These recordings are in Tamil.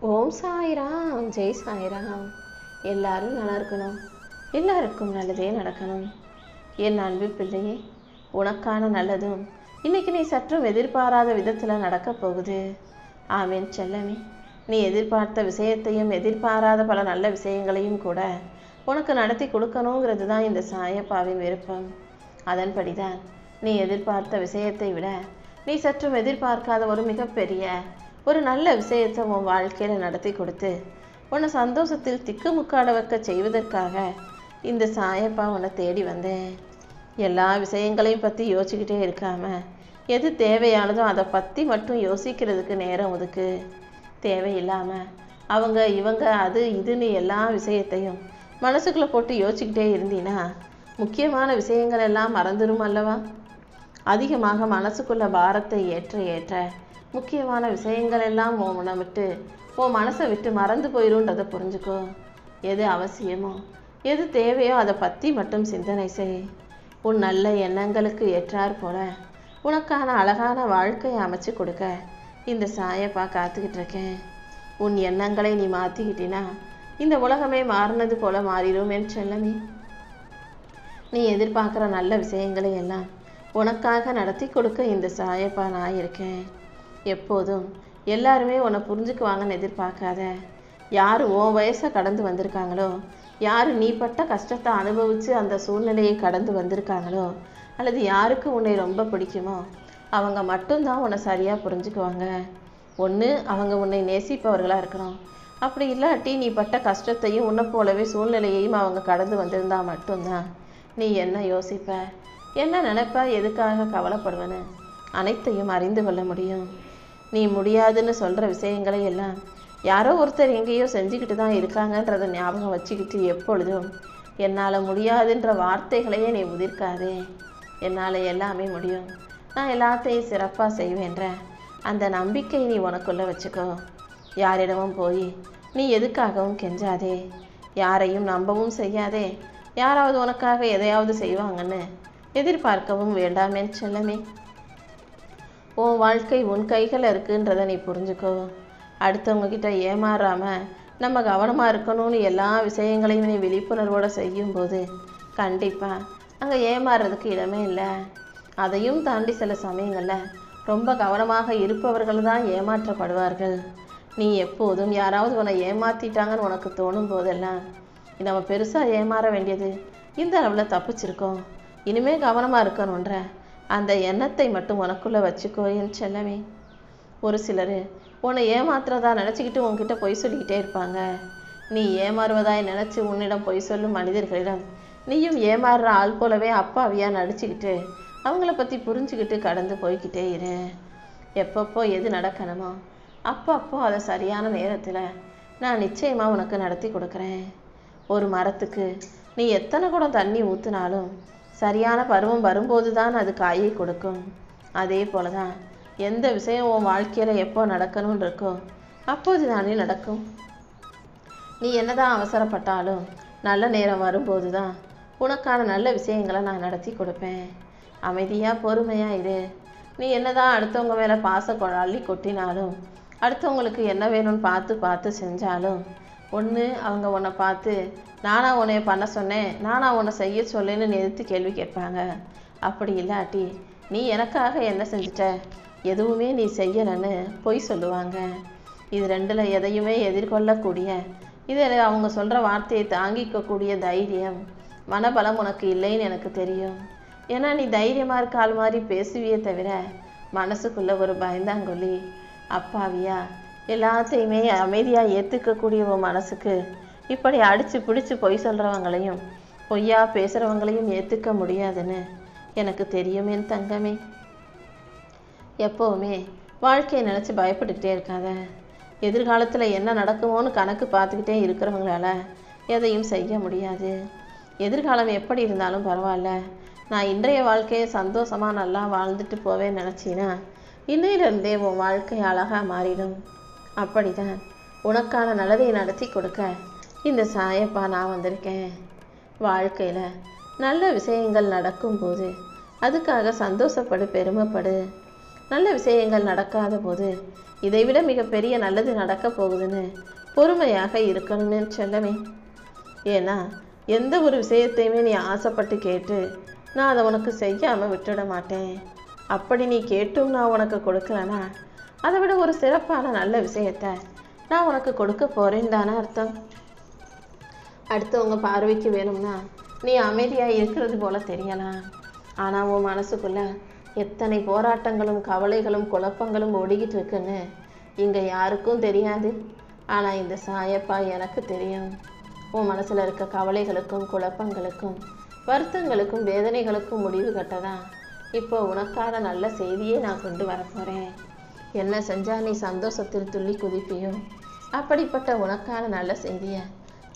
ஓம் சாய்ராம், ஜெய் சாய்ராம். எல்லாரும் நல்லா இருக்கணும், எல்லாருக்கும் நல்லதே நடக்கணும். என் அன்பு பிள்ளையே, உனக்கான நல்லதும் இன்னைக்கு நீ சற்றும் எதிர்பாராத விதத்தில் நடக்கப் போகுது. ஆமேன் செல்லமே. நீ எதிர்பார்த்த விஷயத்தையும் எதிர்பாராத பல நல்ல விஷயங்களையும் கூட உனக்கு நடத்தி கொடுக்கணுங்கிறது தான் இந்த சாயப்பாவின் விருப்பம். அதன்படிதான் நீ எதிர்பார்த்த விஷயத்தை விட நீ சற்றும் எதிர்பார்க்காத ஒரு மிகப்பெரிய ஒரு நல்ல விஷயத்தை உன் வாழ்க்கையில் நடத்தி கொடுத்து உன்னை சந்தோஷத்தில் திக்குமுக்காட வைக்க செய்வதற்காக இந்த சாயப்பா உன்னை தேடி வந்தேன். எல்லா விஷயங்களையும் பற்றி யோசிச்சுக்கிட்டே இருக்காம எது தேவையானதோ அதை பற்றி மட்டும் யோசிக்கிறதுக்கு நேரம் ஒதுக்கு. தேவையில்லாமல் அவங்க இவங்க அது இதுன்னு எல்லா விஷயத்தையும் மனசுக்குள்ளே போட்டு யோசிச்சுக்கிட்டே இருந்தீன்னா முக்கியமான விஷயங்கள் எல்லாம் மறந்துடும் அல்லவா? அதிகமாக மனசுக்குள்ள பாரத்தை ஏற்ற ஏற்ற முக்கியமான விஷயங்கள் எல்லாம் உன்னை விட்டு உன் மனசை விட்டு மறந்து போயிடும்ன்றதை புரிஞ்சுக்கோ. எது அவசியமோ எது தேவையோ அதை பற்றி மட்டும் சிந்தனை செய். உன் நல்ல எண்ணங்களுக்கு ஏற்றார் போல உனக்கான அழகான வாழ்க்கையை அமைச்சு கொடுக்க இந்த சாயப்பா காத்துக்கிட்டு இருக்கேன். உன் எண்ணங்களை நீ மாற்றிக்கிட்டினா இந்த உலகமே மாறினது போல மாறிடும் என் செல்லமே. நீ எதிர்பார்க்குற நல்ல விஷயங்களை எல்லாம் உனக்காக நடத்தி கொடுக்க இந்த சாயப்பா நான் இருக்கேன். எப்போதும் எல்லாருமே உன்னை புரிஞ்சுக்குவாங்கன்னு எதிர்பார்க்காத. யார் உன் வயசை கடந்து வந்திருக்காங்களோ, யார் நீ பட்ட கஷ்டத்தை அனுபவித்து அந்த சூழ்நிலையை கடந்து வந்திருக்காங்களோ, அல்லது யாருக்கு உன்னை ரொம்ப பிடிக்குமோ அவங்க மட்டும்தான் உன்னை சரியாக புரிஞ்சுக்குவாங்க. ஒன்று அவங்க உன்னை நேசிப்பவர்களாக இருக்கணும். அப்படி இல்லாட்டி நீ பட்ட கஷ்டத்தையும் உன்னை போலவே சூழ்நிலையையும் அவங்க கடந்து வந்திருந்தா மட்டும்தான் நீ என்ன யோசிப்ப, என்ன நினைப்ப, எதுக்காக கவலைப்படுவேன்னு அனைத்தையும் அறிந்து கொள்ள முடியும். நீ முடியாதுன்னு சொல்கிற விஷயங்களை எல்லாம் யாரோ ஒருத்தர் எங்கேயோ செஞ்சுக்கிட்டு தான் இருக்காங்கன்றதை ஞாபகம் வச்சுக்கிட்டு எப்பொழுதும் என்னால் முடியாதுன்ற வார்த்தைகளையே நீ உதிர்க்காதே. என்னால் எல்லாமே முடியும், நான் எல்லாத்தையும் சிறப்பாக செய்வேன்ற அந்த நம்பிக்கை நீ உனக்குள்ளே வச்சுக்கோ. யாரிடமும் போய் நீ எதுக்காகவும் கெஞ்சாதே, யாரையும் நம்பவும் செய்யாதே. யாராவது உனக்காக எதையாவது செய்வாங்கன்னு எதிர்பார்க்கவும் வேண்டாம் என் செல்லமே. உன் வாழ்க்கை உன் கைகள் இருக்குன்றதை நீ புரிஞ்சுக்கோ. அடுத்தவங்க கிட்ட ஏமாறாம நம்ம கவனமாக இருக்கணும்னு எல்லா விஷயங்களையும் நீ விழிப்புணர்வோடு செய்யும்போது கண்டிப்பாக அங்கே ஏமாறுறதுக்கு இடமே இல்லை. அதையும் தாண்டி சில சமயங்களில் ரொம்ப கவனமாக இருப்பவர்கள் தான் ஏமாற்றப்படுவார்கள். நீ எப்போதும் யாராவது உன்னை ஏமாற்றிட்டாங்கன்னு உனக்கு தோணும் போதெல்லாம் நம்ம பெருசாக ஏமாற வேண்டியது இந்த அளவில் தப்பிச்சிருக்கோம், இனிமேல் கவனமாக இருக்கணுன்ற அந்த எண்ணத்தை மட்டும் உனக்குள்ளே வச்சுக்கோ என் செல்லமே. ஒரு சிலர் உன்னை ஏமாத்துறதா நினச்சிக்கிட்டு உன்கிட்ட பொய் சொல்லிக்கிட்டே இருப்பாங்க. நீ ஏமாறுவதாய் நினச்சி உன்னிடம் பொய் சொல்லும் மனிதர்களிடம் நீயும் ஏமாறுற ஆள் போலவே அப்பாவியாக நடிச்சுக்கிட்டு அவங்கள பற்றி புரிஞ்சுக்கிட்டு கடந்து போய்கிட்டே இரு. எப்பப்போ எது நடக்கணுமோ அப்பப்போ அதை சரியான நேரத்தில் நான் நிச்சயமாக உனக்கு நடத்தி கொடுக்குறேன். ஒரு மரத்துக்கு நீ எத்தனை குடம் தண்ணி ஊற்றினாலும் சரியான பருவம் வரும்போது தான் அது காயை கொடுக்கும். அதே போல தான் எந்த விஷயம் உன் வாழ்க்கையில் எப்போ நடக்கணும்னு இருக்கோ அப்போது தானே நடக்கும். நீ என்னதான் அவசரப்பட்டாலும் நல்ல நேரம் வரும்போது தான் உனக்கான நல்ல விஷயங்களை நான் நடத்தி கொடுப்பேன். அமைதியாக பொறுமையாக இரு. நீ என்னதான் அடுத்தவங்க மேலே பாச அள்ளி கொட்டினாலும் அடுத்தவங்களுக்கு என்ன வேணும்னு பார்த்து பார்த்து செஞ்சாலும் ஒன்று அவங்க உன்னை பார்த்து நானா உன்னைய பண்ண சொன்னேன், நானா உன்னை செய்ய சொல்லேன்னு நிறுத்தி கேள்வி கேட்பாங்க. அப்படி இல்லாட்டி நீ எனக்காக என்ன செஞ்சிட்ட, எதுவுமே நீ செய்யலைன்னு பொய் சொல்லுவாங்க. இது ரெண்டில் எதையுமே எதிர்கொள்ளக்கூடிய, இதில் அவங்க சொல்கிற வார்த்தையை தாங்கிக்கக்கூடிய தைரியம் மனபலம் உனக்கு இல்லைன்னு எனக்கு தெரியும். ஏன்னா நீ தைரியமாக இருக்க ஆள் மாதிரி பேசுவியே தவிர மனசுக்குள்ளே ஒரு பயந்தாங்கொல்லி அப்பாவியா எல்லாத்தையுமே அமைதியாக ஏற்றுக்கக்கூடிய உன் மனசுக்கு இப்படி அடித்து பிடிச்சி பொய் சொல்கிறவங்களையும் பொய்யா பேசுகிறவங்களையும் ஏற்றுக்க முடியாதுன்னு எனக்கு தெரியும் என் தங்கமே. எப்போவுமே வாழ்க்கையை நினச்சி பயப்பட்டுக்கிட்டே இருக்காத. எதிர்காலத்தில் என்ன நடக்குமோன்னு கணக்கு பார்த்துக்கிட்டே இருக்கிறவங்களால எதையும் செய்ய முடியாது. எதிர்காலம் எப்படி இருந்தாலும் பரவாயில்ல, நான் இன்றைய வாழ்க்கையை சந்தோஷமாக நல்லா வாழ்ந்துட்டு போவேன்னு நினச்சின்னா இன்னையிலிருந்தே உன் வாழ்க்கை அழகாக மாறிடும். அப்படிதான் உனக்கான நல்லதை நடத்தி கொடுக்க இந்த சாயப்பா நான் வந்திருக்கேன். வாழ்க்கையில் நல்ல விஷயங்கள் நடக்கும்போது அதுக்காக சந்தோஷப்படு, பெருமைப்படு. நல்ல விஷயங்கள் நடக்காத போது இதைவிட மிகப்பெரிய நல்லது நடக்கப் போகுதுன்னு பொறுமையாக இருக்கணும்னு செல்லமே. ஏன்னா எந்த ஒரு விஷயத்தையுமே நீ ஆசைப்பட்டு கேட்டு நான் அதை உனக்கு செய்யாமல் விட்டுட மாட்டேன். அப்படி நீ கேட்டும் நான் உனக்கு கொடுக்கலனா அதை விட ஒரு சிறப்பான நல்ல விஷயத்த நான் உனக்கு கொடுக்க போறேன்னு தானே அர்த்தம். அடுத்தவங்க பார்வைக்கு வேணும்னா நீ அமைதியாக இருக்கிறது போல தெரியலாம். ஆனால் உன் மனசுக்குள்ள எத்தனை போராட்டங்களும் கவலைகளும் குழப்பங்களும் ஓடிக்கிட்டு இருக்குன்னு இங்கே யாருக்கும் தெரியாது. ஆனால் இந்த சாயப்பா எனக்கு தெரியும். உன் மனசில் இருக்க கவலைகளுக்கும் குழப்பங்களுக்கும் வருத்தங்களுக்கும் வேதனைகளுக்கும் முடிவு கட்டதான் இப்போ உனக்கான நல்ல செய்தியே நான் கொண்டு வரப்போகிறேன். என்ன செஞ்சால் நீ சந்தோஷத்தில் துள்ளி குதிப்பியோ அப்படிப்பட்ட உனக்கான நல்ல செய்தியை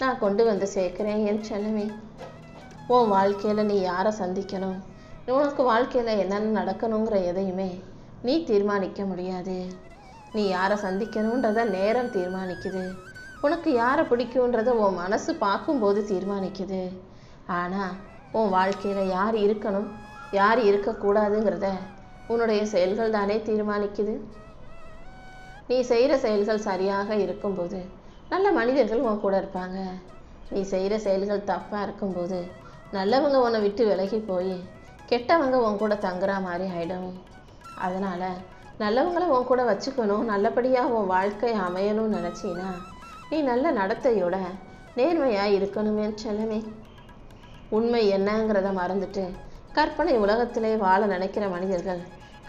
நான் கொண்டு வந்து சேர்க்கிறேன் என் செல்லமே. உன் வாழ்க்கையில் நீ யாரை சந்திக்கணும், உனக்கு வாழ்க்கையில் என்னென்ன நடக்கணுங்கிற எதையுமே நீ தீர்மானிக்க முடியாது. நீ யாரை சந்திக்கணுன்றத நேரம் தீர்மானிக்குது. உனக்கு யாரை பிடிக்குன்றத உன் மனசு பார்க்கும்போது தீர்மானிக்குது. ஆனால் உன் வாழ்க்கையில் யார் இருக்கணும் யார் இருக்கக்கூடாதுங்கிறத உன்னுடைய செயல்கள் தானே தீர்மானிக்குது. நீ செய்கிற செயல்கள் சரியாக இருக்கும்போது நல்ல மனிதர்கள் உன் கூட இருப்பாங்க. நீ செய்கிற செயல்கள் தப்பாக இருக்கும்போது நல்லவங்க உன்னை விட்டு விலகி போய் கெட்டவங்க உன் கூட தங்குற மாதிரி ஆகிடும். அதனால் நல்லவங்களை உன் கூட வச்சுக்கணும், நல்லபடியாக உன் வாழ்க்கை அமையணும்னு நினச்சின்னா நீ நல்ல நடத்தையோட நேர்மையாக இருக்கணுமே செல்லமே. உண்மை என்னங்கிறத மறந்துட்டு கற்பனை உலகத்திலே வாழ நினைக்கிற மனிதர்கள்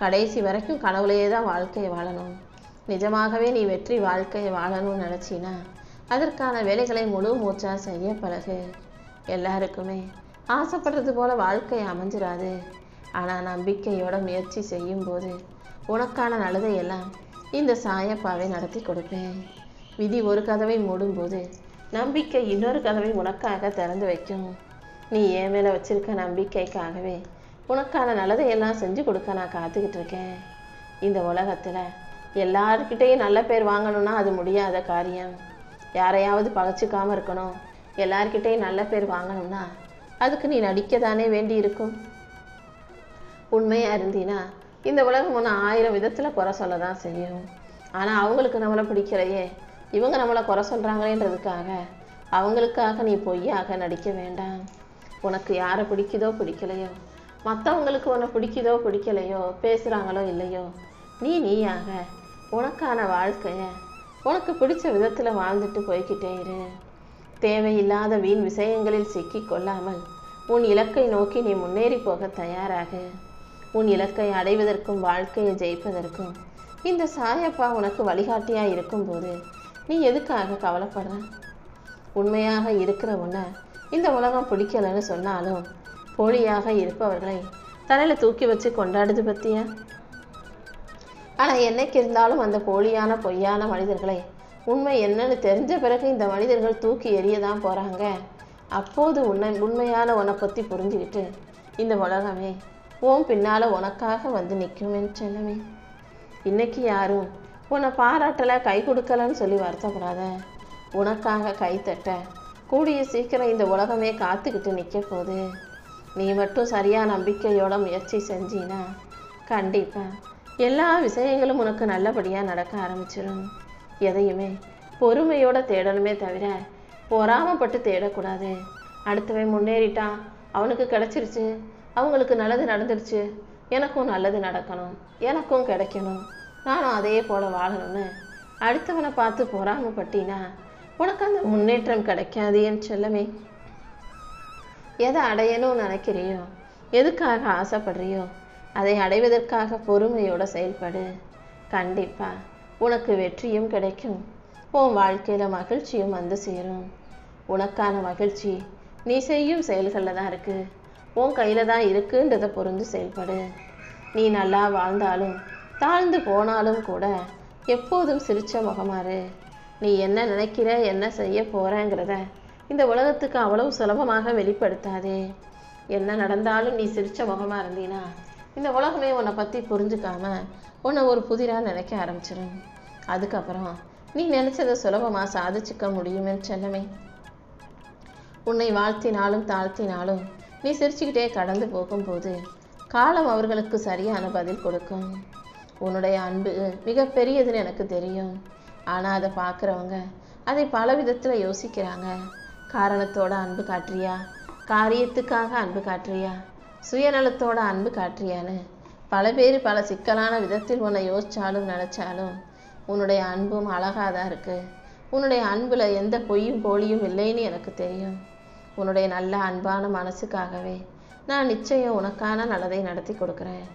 கடைசி வரைக்கும் கனவுலையே தான் வாழ்க்கையை வாழணும். நிஜமாகவே நீ வெற்றி வாழ்க்கையை வாழணும்னு நினச்சின்னா அதற்கான வேலைகளை முழு மூச்சா செய்ய பழகு. எல்லாருக்குமே ஆசைப்படுறது போல வாழ்க்கை அமைஞ்சிராது. ஆனால் நம்பிக்கையோட முயற்சி செய்யும்போது உனக்கான நல்லதையெல்லாம் இந்த சாயப்பாவை நடத்தி கொடுப்பேன். விதி ஒரு கதவை மூடும்போது நம்பிக்கை இன்னொரு கதவை உனக்காக திறந்து வைக்கும். நீ என் மேலே வச்சிருக்க நம்பிக்கைக்காகவே உனக்கான நல்லதையெல்லாம் செஞ்சு கொடுக்க நான் காத்துக்கிட்டு இருக்கேன். இந்த உலகத்தில் எல்லார்கிட்டையும் நல்ல பேர் வாங்கணும்னா அது முடியாத காரியம். யாரையாவது பகைச்சிக்காமல் இருக்கணும், எல்லார்கிட்டையும் நல்ல பேர் வாங்கணும்னா அதுக்கு நீ நடிக்க தானே வேண்டி இருக்கும். உண்மையாக இருந்தீனா இந்த உலகம் ஒன்று 1000 விதத்தில் குறை சொல்ல தான் செய்யும். ஆனால் அவங்களுக்கு நம்மளை பிடிக்கலையே, இவங்க நம்மளை குறை சொல்கிறாங்களேன்றதுக்காக அவங்களுக்காக நீ பொய்யாக நடிக்க வேண்டாம். உனக்கு யாரை பிடிக்குதோ பிடிக்கலையோ, மற்றவங்களுக்கு உன்னை பிடிக்குதோ பிடிக்கலையோ, பேசுகிறாங்களோ இல்லையோ, நீயாக உனக்கான வாழ்க்கையை உனக்கு பிடிச்ச விதத்தில் வாழ்ந்துட்டு போய்கிட்டே இரு. தேவையில்லாத வீண் விஷயங்களில் சிக்கி கொள்ளாமல் உன் இலக்கை நோக்கி நீ முன்னேறி போக தயாராகு. உன் இலக்கை அடைவதற்கும் வாழ்க்கையை ஜெயிப்பதற்கும் இந்த சாயப்பா உனக்கு வழிகாட்டியாக இருக்கும்போது நீ எதுக்காக கவலைப்படுற? உண்மையாக இருக்கிற உன்னை இந்த உலகம் பிடிக்கலன்னு சொன்னாலும் போலியாக இருப்பவர்களை தலையில் தூக்கி வச்சு கொண்டாடுது பத்தியா? ஆனால் என்னைக்கு இருந்தாலும் அந்த போலியான பொய்யான மனிதர்களை உண்மை என்னன்னு தெரிஞ்ச பிறகு இந்த மனிதர்கள் தூக்கி எறிய தான் போகிறாங்க. அப்போது உண்மையான உன்னை பற்றி புரிஞ்சுக்கிட்டு இந்த உலகமே உன் பின்னால் உனக்காக வந்து நிற்குமே செல்லமே. இன்னைக்கு யாரும் உன்னை பாராட்டலை கை கொடுக்கலன்னு சொல்லி வருத்தப்படாத. உனக்காக கைத்தட்ட கூடிய சீக்கிரம் இந்த உலகமே காத்துக்கிட்டு நிற்க போகுது. நீ மட்டும் சரியாக நம்பிக்கையோட முயற்சி செஞ்சினா கண்டிப்பாக எல்லா விஷயங்களும் உனக்கு நல்லபடியாக நடக்க ஆரம்பிச்சிடும். எதையுமே பொறுமையோட தேடணுமே தவிர பொறாமப்பட்டு தேடக்கூடாது. அடுத்தவன் முன்னேறிட்டான், அவனுக்கு கிடச்சிருச்சு, அவங்களுக்கு நல்லது நடந்துடுச்சு, எனக்கும் நல்லது நடக்கணும், எனக்கும் கிடைக்கணும், நானும் அதே போல் வாழணும்னு அடுத்தவனை பார்த்து பொறாமப்பட்டினா உனக்கு அந்த முன்னேற்றம் கிடைக்காது என் செல்லமே. எதை அடையணும்னு நினைக்கிறியோ, எதுக்காக ஆசைப்படுறியோ அதை அடைவதற்காக பொறுமையோட செயல்படு. கண்டிப்பா உனக்கு வெற்றியும் கிடைக்கும். உன் வாழ்க்கையில் மகிழ்ச்சியும் வந்து சேரும். உனக்கான மகிழ்ச்சி நீ செய்யும் செயல்களில் தான் இருக்குது, உன் கையில் தான் இருக்குன்றதை புரிந்து செயல்படு. நீ நல்லா வாழ்ந்தாலும் தாழ்ந்து போனாலும் கூட எப்போதும் சிரிச்ச முகமாறு. நீ என்ன நினைக்கிற, என்ன செய்ய போகிறேங்கிறத இந்த உலகத்துக்கு அவ்வளவு சுலபமாக வெளிப்படுத்தாதே. என்ன நடந்தாலும் நீ சிரிச்ச முகமாக இருந்தீன்னா இந்த உலகமே உன்னை பற்றி புரிஞ்சுக்காம உன்னை ஒரு புதிராக நினைக்க ஆரம்பிச்சிடும். அதுக்கப்புறம் நீ நினச்சதை சுலபமாக சாதிச்சுக்க முடியுமே செல்லமே. உன்னை வாழ்த்தினாலும் தாழ்த்தினாலும் நீ சிரிச்சுக்கிட்டே கடந்து போகும்போது காலம் அவர்களுக்கு சரியான பதில் கொடுக்கும். உன்னுடைய அன்பு மிகப்பெரியதுன்னு எனக்கு தெரியும். ஆனால் அதை பார்க்குறவங்க அதை பல விதத்தில் யோசிக்கிறாங்க. காரணத்தோட அன்பு காட்டுறியா, காரியத்துக்காக அன்பு காட்டுறியா, சுயநலத்தோட அன்பு காட்டுறியான்னு பல பேர் பல சிக்கலான விதத்தில் உன்னை யோசிச்சாலும் நினச்சாலும் உன்னுடைய அன்பும் அழகாக தான் இருக்குது. உன்னுடைய அன்பில் எந்த பொய்யும் போலியும் இல்லைன்னு எனக்கு தெரியும். உன்னுடைய நல்ல அன்பான மனசுக்காகவே நான் நிச்சயம் உனக்கான நல்லதை நடத்தி கொடுக்குறேன்.